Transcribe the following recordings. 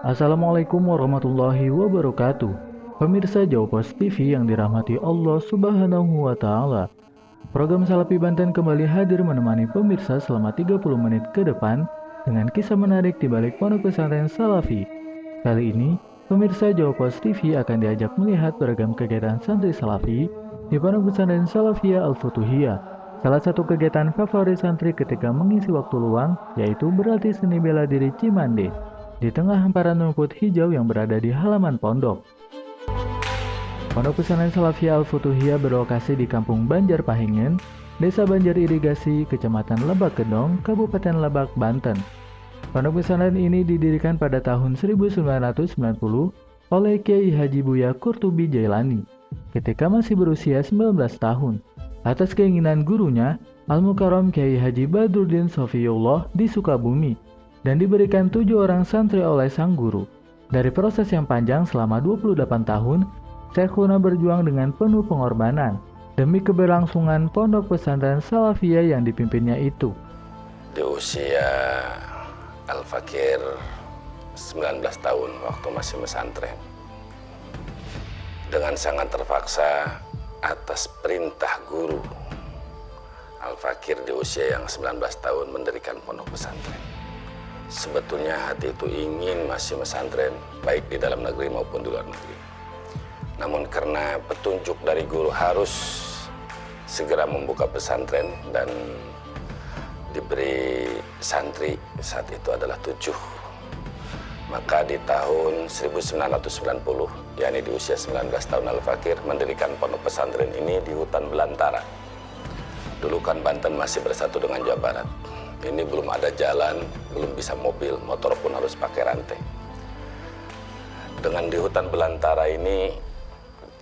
Assalamualaikum warahmatullahi wabarakatuh. Pemirsa Jawa Pos TV yang dirahmati Allah Subhanahu wa Ta'ala. Program Salafi Banten kembali hadir menemani pemirsa selama 30 menit ke depan dengan kisah menarik di balik pondok pesantren Salafi. Kali ini, pemirsa Jawa Pos TV akan diajak melihat beragam kegiatan santri Salafi di pondok pesantren Salafiyah Al-Futuhiyah. Salah satu kegiatan favorit santri ketika mengisi waktu luang yaitu berlatih seni bela diri Cimande di tengah hamparan rumput hijau yang berada di halaman pondok. Pondok pesantren Salafiyah Al-Futuhiyah berlokasi di Kampung Banjar Pahingen, Desa Banjar Irigasi, Kecamatan Lebak Gedong, Kabupaten Lebak, Banten. Pondok pesantren ini didirikan pada tahun 1990 oleh Kiai Haji Buya Kurtubi Jailani ketika masih berusia 19 tahun. Atas keinginan gurunya, Al-Mukarram Kiai Haji Badruddin Sofiyullah di Sukabumi, dan diberikan 7 orang santri oleh sang guru. Dari proses yang panjang selama 28 tahun, Syekhuna berjuang dengan penuh pengorbanan demi keberlangsungan pondok pesantren Salafiyah yang dipimpinnya itu. Di usia Al-Fakir 19 tahun waktu masih pesantren, dengan sangat terpaksa atas perintah guru, Al-Fakir di usia yang 19 tahun mendirikan pondok pesantren. Sebetulnya hati itu ingin masih pesantren, baik di dalam negeri maupun di luar negeri. Namun karena petunjuk dari guru harus segera membuka pesantren dan diberi santri saat itu adalah 7. Maka di tahun 1990, yakni di usia 19 tahun Al-Fakir mendirikan pondok pesantren ini di hutan belantara. Dulu kan Banten masih bersatu dengan Jawa Barat. Ini belum ada jalan, belum bisa mobil, motor pun harus pakai rantai. Dengan di hutan belantara ini,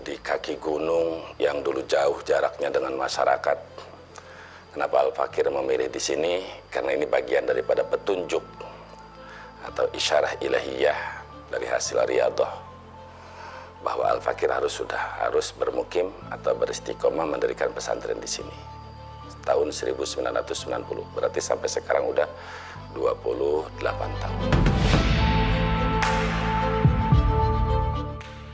di kaki gunung yang dulu jauh jaraknya dengan masyarakat. Kenapa Al-Fakir memilih di sini? Karena ini bagian daripada petunjuk atau isyarah ilahiyah dari hasil riyadhah bahwa Al-Fakir harus bermukim atau beristiqomah mendirikan pesantren di sini. Tahun 1990, berarti sampai sekarang udah 28 tahun.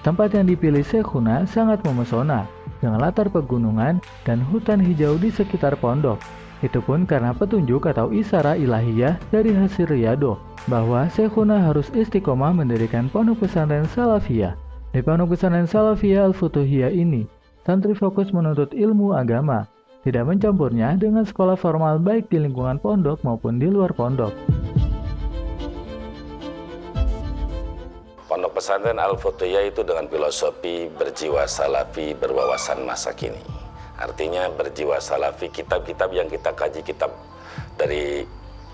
Tempat yang dipilih Syekhuna sangat memesona dengan latar pegunungan dan hutan hijau di sekitar pondok. Itu pun karena petunjuk atau isyarah ilahiyah dari hasil riyadhah bahwa Syekhuna harus istiqomah mendirikan pondok pesantren Salafiyah. Di pondok pesantren Salafiyah Al-Futuhiyah ini, santri fokus menuntut ilmu agama, tidak mencampurnya dengan sekolah formal baik di lingkungan pondok maupun di luar pondok. Pondok pesantren Al-Futuhiyah itu dengan filosofi berjiwa salafi, berwawasan masa kini. Artinya berjiwa salafi, kitab-kitab yang kita kaji, kitab dari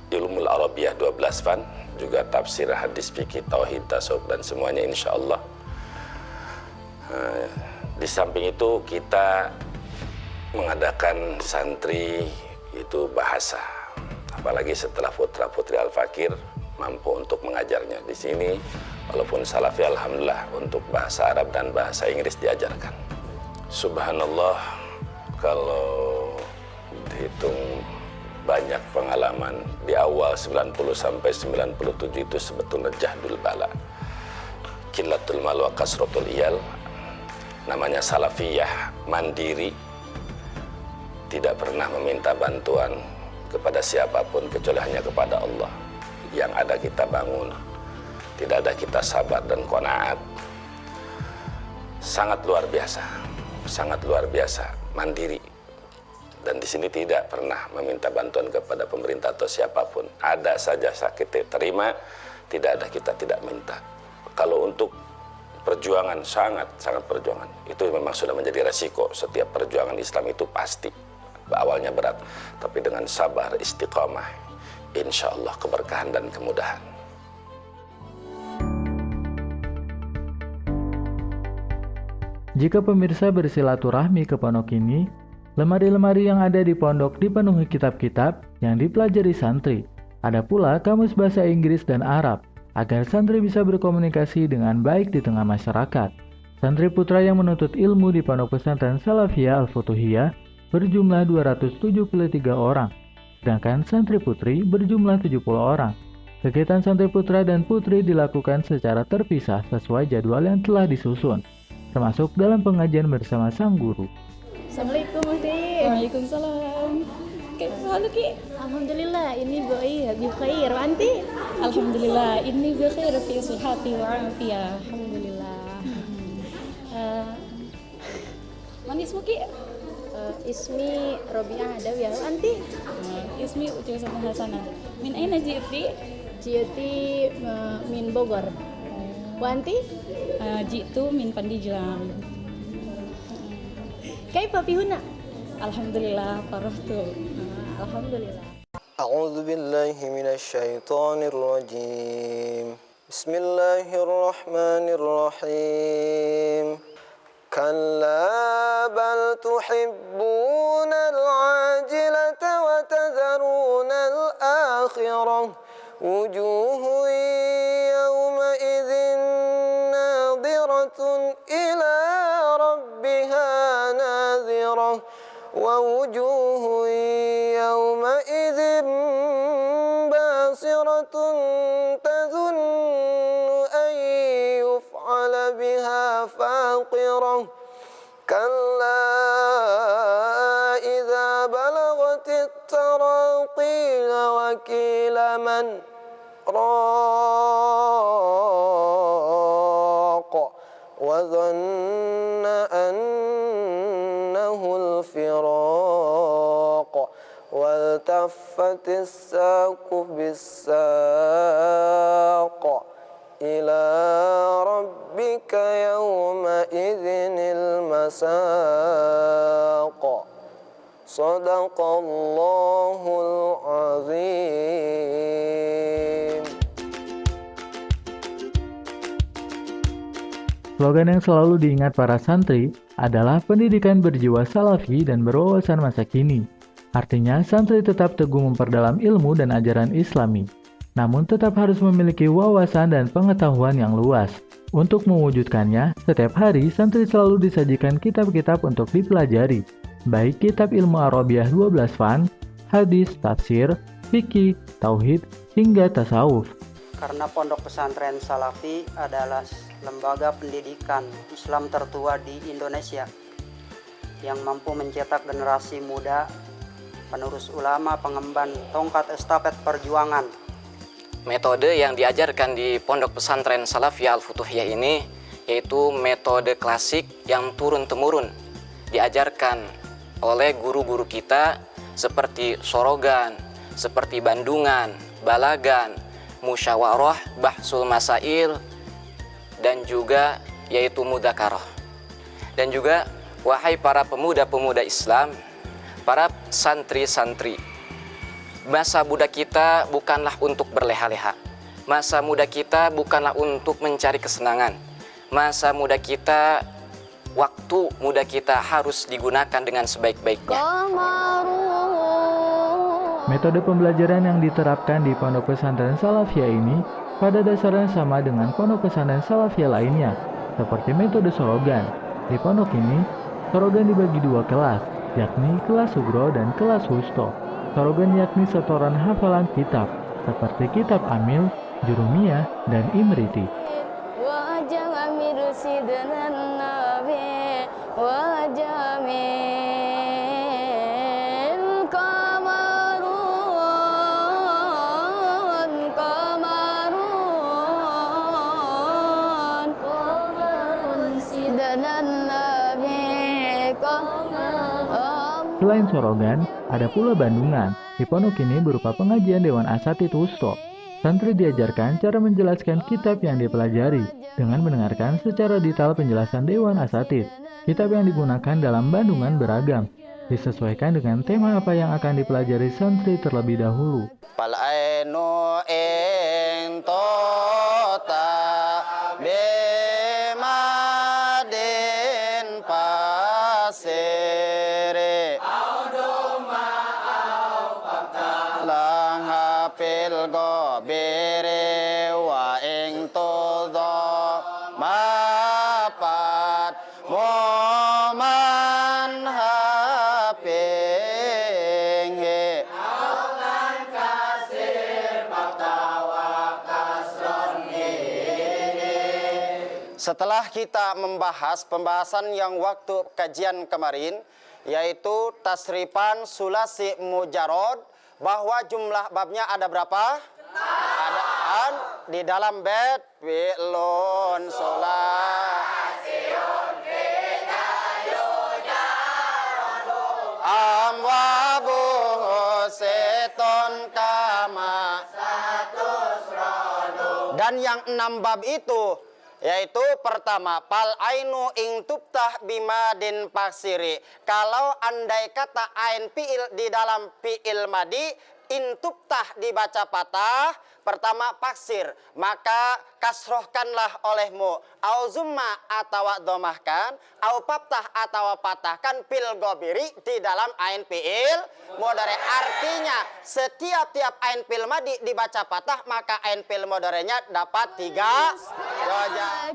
Ilmul Arabiyah 12 fan, juga tafsir, hadis, fikih, tauhid, tasawuf, dan semuanya insya Allah. Di samping itu kita mengadakan santri itu bahasa, apalagi setelah putra-putri Al-Fakir mampu untuk mengajarnya di sini. Walaupun Salafi alhamdulillah untuk bahasa Arab dan bahasa Inggris diajarkan. Subhanallah, kalau dihitung banyak pengalaman di awal 90 sampai 97 itu sebetulnya jahdul bala, qillatul mal wa kasratul iyal. Namanya Salafiyah mandiri, tidak pernah meminta bantuan kepada siapapun kecuali hanya kepada Allah. Yang ada kita bangun, tidak ada kita sabar dan qanaat. Sangat luar biasa, mandiri. Dan di sini tidak pernah meminta bantuan kepada pemerintah atau siapapun. Ada saja sakit terima, tidak ada kita tidak minta. Kalau untuk perjuangan, sangat perjuangan. Itu memang sudah menjadi resiko. Setiap perjuangan Islam itu pasti awalnya berat, tapi dengan sabar, istiqamah, insya Allah keberkahan dan kemudahan. Jika pemirsa bersilaturahmi ke pondok ini, lemari-lemari yang ada di pondok dipenuhi kitab-kitab yang dipelajari santri. Ada pula kamus bahasa Inggris dan Arab, agar santri bisa berkomunikasi dengan baik di tengah masyarakat. Santri putra yang menuntut ilmu di Pondok Pesantren Salafiyah Al-Futuhiyah berjumlah 273 orang, sedangkan santri putri berjumlah 70 orang. Kegiatan santri putra dan putri dilakukan secara terpisah sesuai jadwal yang telah disusun, termasuk dalam pengajian bersama sang guru. Assalamualaikum Mufti. Waalaikumsalam. Kayfa haluk? Alhamdulillah ini bikhair. Wa anti? Alhamdulillah ini bikhair fi sihhati wa afiyah. Alhamdulillah. Man ismuki? Ismi Robiah Adawiyah. Wa anti? Ismi Ucaisan Hasanah. Min aina ji'ti? Ji'ti min Bogor. Wa anti? Ji'tu min Pandijlang. Kaifa fi huna? Alhamdulillah farahtu. Alhamdulillah. A'udzu billahi minasy syaithanir rajim. Bismillahirrahmanirrahim. Kalla bal tuhibbunal 'ajilata wa tadharuna al-akhirah. Wujuhun yawma idzin nadhiratun ila rabbiha nadhirah. Wa wujuhun yawma idzin basiratun tadhunnu an yuf'ala biha faqirah. Kalla idza balagatit taraqi wa qila man raq wa dhanna annahu al-firaq waltaffatis saqu bis-saq ila rabbika yawma idzinil masaq. Sadaqallahul azim. Slogan yang selalu diingat para santri adalah pendidikan berjiwa salafi dan berwawasan masa kini. Artinya, santri tetap teguh memperdalam ilmu dan ajaran Islami, namun tetap harus memiliki wawasan dan pengetahuan yang luas. Untuk mewujudkannya, setiap hari santri selalu disajikan kitab-kitab untuk dipelajari, baik kitab ilmu Arabiyah 12 fan, hadis, tafsir, fikih, tauhid, hingga tasawuf. Karena Pondok Pesantren Salafi adalah lembaga pendidikan Islam tertua di Indonesia yang mampu mencetak generasi muda, penerus ulama, pengemban tongkat estafet perjuangan. Metode yang diajarkan di Pondok Pesantren Salafiyah Al-Futuhiyah ini yaitu metode klasik yang turun-temurun diajarkan oleh guru-guru kita seperti Sorogan, seperti Bandungan, Balagan, Musyawarah, Bahsul Masail, dan juga yaitu Mudzakarah. Dan juga wahai para pemuda-pemuda Islam, para santri-santri, masa muda kita bukanlah untuk berleha-leha. Masa muda kita bukanlah untuk mencari kesenangan. Masa muda kita, waktu muda kita harus digunakan dengan sebaik-baiknya. Metode pembelajaran yang diterapkan di Pondok Pesantren Salafiyah ini pada dasarnya sama dengan pondok pesantren Salafiyah lainnya, seperti metode Sorogan. Di pondok ini, Sorogan dibagi dua kelas, yakni kelas Sugro dan kelas Wusto. Sorogan yakni setoran hafalan kitab, seperti kitab Amil, Jurumiyah, dan Imriti. Selain Sorogan, ada pula Bandungan. Di pondok ini berupa pengajian Dewan Asatidz Wusto. Santri diajarkan cara menjelaskan kitab yang dipelajari dengan mendengarkan secara detail penjelasan Dewan Asatidz. Kitab yang digunakan dalam bandungan beragam, disesuaikan dengan tema apa yang akan dipelajari santri terlebih dahulu. Pal ainu ing tota bimadin pasire lang hapil go bere wa ing todo mapat moman haping he. Setelah kita membahas pembahasan yang waktu kajian kemarin, yaitu tasrifan sulasi mujarod, bahwa jumlah babnya ada berapa? Ada an di dalam bed fi'lun sulasiun amwabu seton kama. Dan yang 6 bab itu, yaitu pertama, pal ainu ing tubtah bimadin pasiri. Kalau andai kata ain fi'il di dalam fi'il madi, in tubtah dibaca patah, pertama paksir, maka kasrohkanlah olehmu, au zumma atau domahkan, au paptah atau patahkan pil gobiri di dalam ain fi'il mudhari. Artinya setiap ain fi'il madi dibaca patah, maka ain fi'il mudharinya dapat 3 roja.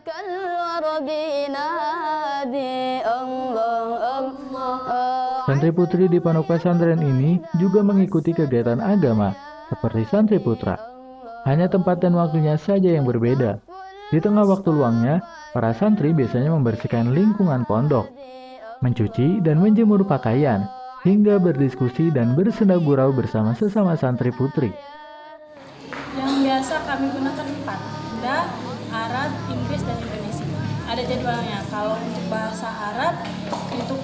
Santri putri di pondok pesantren ini juga mengikuti kegiatan agama seperti santri putra. Hanya tempat dan waktunya saja yang berbeda. Di tengah waktu luangnya, para santri biasanya membersihkan lingkungan pondok, mencuci dan menjemur pakaian, hingga berdiskusi dan bersenda gurau bersama sesama santri putri. Yang biasa kami gunakan 4, Sunda, Arab, Inggris, dan Indonesia. Ada jadwalnya. Kalau untuk bahasa Arab, untuk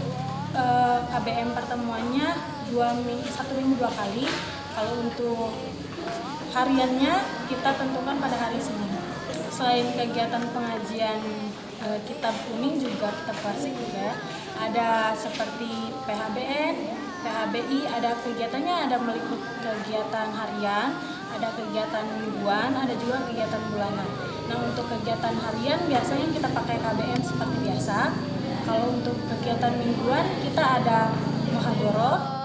KBM pertemuannya 1 minggu 2 kali. Kalau untuk hariannya kita tentukan pada hari Senin. Selain kegiatan pengajian kitab kuning juga kitab klasik juga ada seperti PHBN, PHBI, ada kegiatannya, ada meliput kegiatan harian, ada kegiatan mingguan, ada juga kegiatan bulanan. Nah, untuk kegiatan harian biasanya kita pakai KBM seperti biasa. Kalau untuk kegiatan mingguan kita ada muhadharah.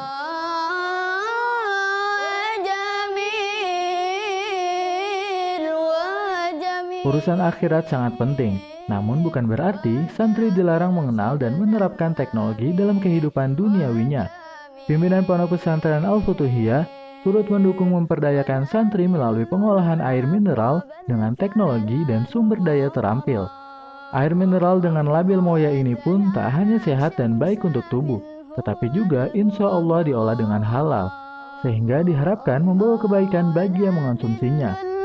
Urusan akhirat sangat penting, namun bukan berarti santri dilarang mengenal dan menerapkan teknologi dalam kehidupan duniawinya. Pimpinan Pondok Pesantren Al-Futuhiyah turut mendukung memperdayakan santri melalui pengolahan air mineral dengan teknologi dan sumber daya terampil. Air mineral dengan label Moya ini pun tak hanya sehat dan baik untuk tubuh, tetapi juga insya Allah diolah dengan halal, sehingga diharapkan membawa kebaikan bagi yang mengonsumsinya.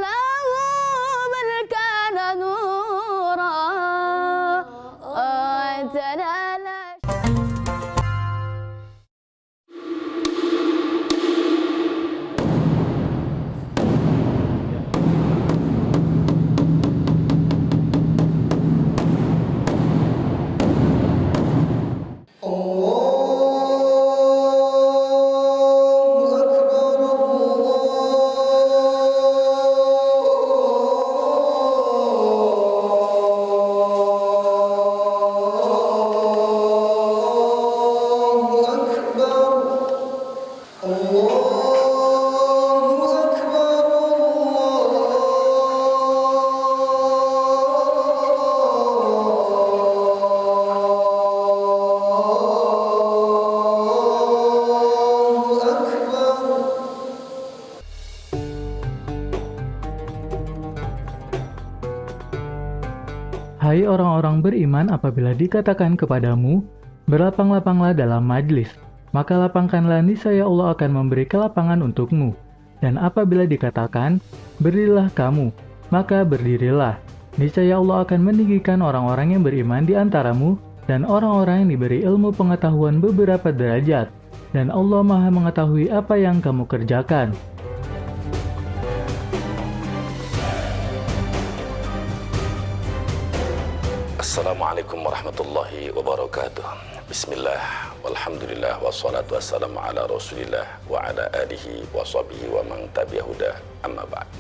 Hai orang-orang beriman, apabila dikatakan kepadamu, berlapang-lapanglah dalam majlis, maka lapangkanlah, niscaya Allah akan memberi kelapangan untukmu. Dan apabila dikatakan, berdirilah kamu, maka berdirilah, niscaya Allah akan meninggikan orang-orang yang beriman di antaramu, dan orang-orang yang diberi ilmu pengetahuan beberapa derajat. Dan Allah Maha mengetahui apa yang kamu kerjakan. Assalamualaikum warahmatullahi wabarakatuh. Bismillah, walhamdulillah, wassalatu wassalamu ala rasulillah wa ala alihi wa sahbihi wa man tabi'ahudah, amma ba'd.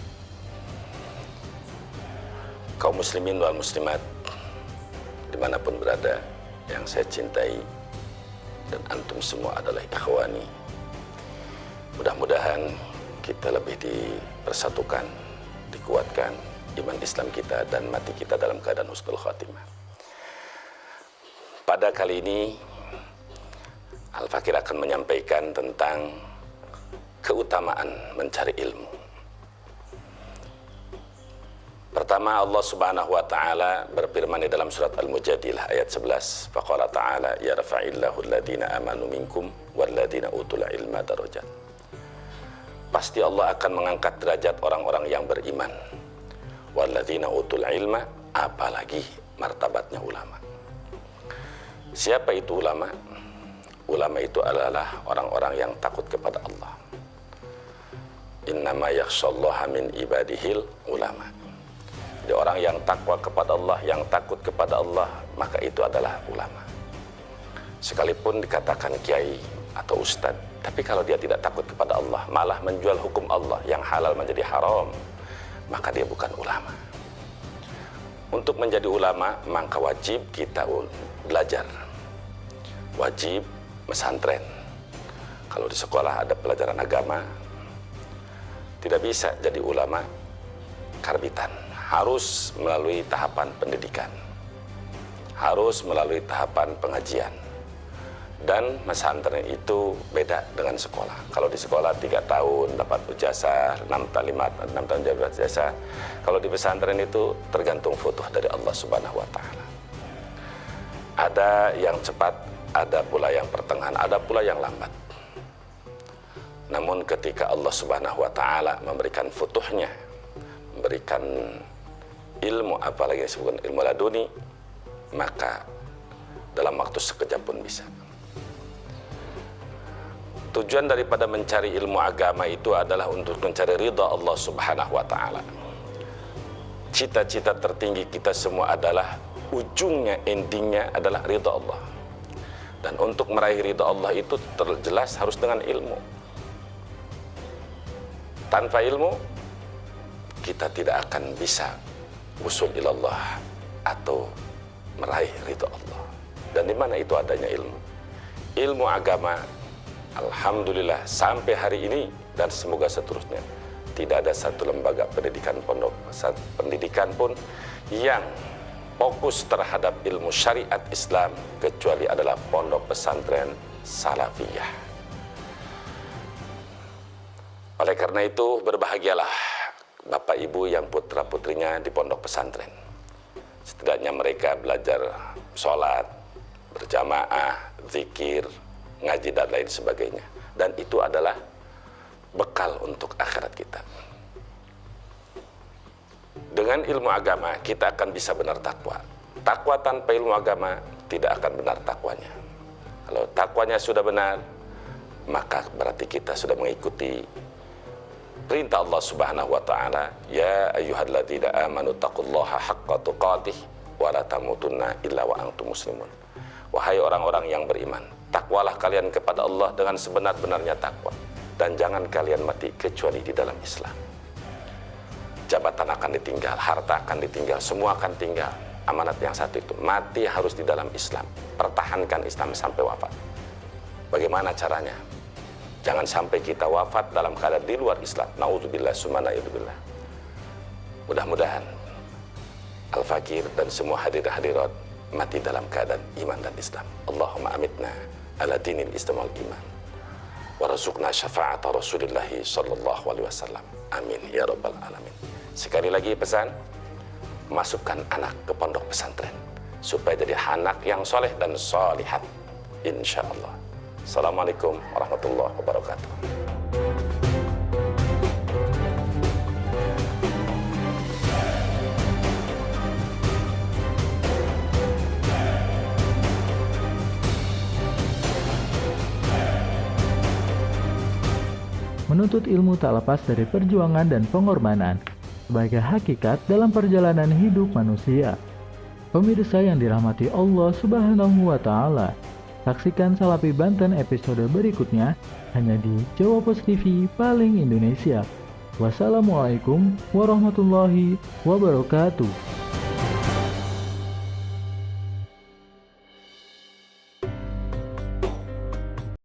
Kaum muslimin wal muslimat dimanapun berada yang saya cintai, dan antum semua adalah ikhwani. Mudah-mudahan kita lebih dipersatukan, dikuatkan iman Islam kita dan mati kita dalam keadaan husnul khatimah. Pada kali ini Al-Fakir akan menyampaikan tentang keutamaan mencari ilmu. Pertama, Allah Subhanahu wa taala berfirman di dalam surat Al-Mujadilah ayat 11, faqala ta'ala yarfa'illahu alladhina amanu minkum walladhina utul ilma darajat. Pasti Allah akan mengangkat derajat orang-orang yang beriman. Walladzina utul ilma, apalagi martabatnya ulama. Siapa itu ulama? Ulama itu adalah orang-orang yang takut kepada Allah. Innama yakhshallaha min ibadihil ulama. Jadi orang yang takwa kepada Allah, yang takut kepada Allah, maka itu adalah ulama. Sekalipun dikatakan kiai atau ustadz, tapi kalau dia tidak takut kepada Allah, malah menjual hukum Allah yang halal menjadi haram, maka dia bukan ulama. Untuk menjadi ulama, maka wajib kita belajar. Wajib pesantren. Kalau di sekolah ada pelajaran agama, tidak bisa jadi ulama karbitan. Harus melalui tahapan pendidikan. Harus melalui tahapan pengajian. Dan pesantren itu beda dengan sekolah. Kalau di sekolah 3 tahun dapat ijazah, 6 tahun dapat ijazah. Kalau di pesantren itu tergantung futuh dari Allah Subhanahu wa taala. Ada yang cepat, ada pula yang pertengahan, ada pula yang lambat. Namun ketika Allah Subhanahu wa taala memberikan futuhnya, memberikan ilmu, apalagi disebutkan ilmu laduni, maka dalam waktu sekejap pun bisa. Tujuan daripada mencari ilmu agama itu adalah untuk mencari ridha Allah Subhanahu wa taala. Cita-cita tertinggi kita semua adalah ujungnya, endingnya adalah ridha Allah. Dan untuk meraih ridha Allah itu terjelas harus dengan ilmu. Tanpa ilmu kita tidak akan bisa usul ilallah atau meraih ridha Allah. Dan di mana itu adanya ilmu? Ilmu agama, alhamdulillah sampai hari ini dan semoga seterusnya tidak ada satu lembaga pendidikan pondok pendidikan pun yang fokus terhadap ilmu syariat Islam kecuali adalah pondok pesantren salafiyah. Oleh karena itu berbahagialah Bapak Ibu yang putra putrinya di pondok pesantren. Setidaknya mereka belajar sholat berjamaah, zikir, ngaji dan lain sebagainya, dan itu adalah bekal untuk akhirat kita. Dengan ilmu agama kita akan bisa benar takwa. Takwa tanpa ilmu agama tidak akan benar takwanya. Kalau takwanya sudah benar, maka berarti kita sudah mengikuti perintah Allah Subhanahu wa taala, ya ayyuhalladzina amanu taqullaha haqqa tuqatih wa la tamutunna illa wa antum muslimun. Wahai orang-orang yang beriman, takwalah kalian kepada Allah dengan sebenar-benarnya takwa, dan jangan kalian mati kecuali di dalam Islam. Jabatan akan ditinggal, harta akan ditinggal, semua akan tinggal. Amanat yang satu itu, mati harus di dalam Islam. Pertahankan Islam sampai wafat. Bagaimana caranya? Jangan sampai kita wafat dalam keadaan di luar Islam. Na'udzubillah, summa na'udzubillah. Mudah-mudahan Al-Fakir dan semua hadirat mati dalam keadaan iman dan Islam. Allahumma amitna ala dinil Islam wal iman. Warzuqna syafa'ata Rasulillahi sallallahu alaihi wasallam. Amin ya rabbal alamin. Sekali lagi pesan, masukkan anak ke pondok pesantren supaya jadi anak yang soleh dan solihat, insyaallah. Assalamualaikum warahmatullahi wabarakatuh. Menuntut ilmu tak lepas dari perjuangan dan pengorbanan sebagai hakikat dalam perjalanan hidup manusia. Pemirsa yang dirahmati Allah Subhanahu wa Ta'ala, saksikan Salapi Banten episode berikutnya hanya di Jawa Pos TV paling Indonesia. Wassalamualaikum warahmatullahi wabarakatuh.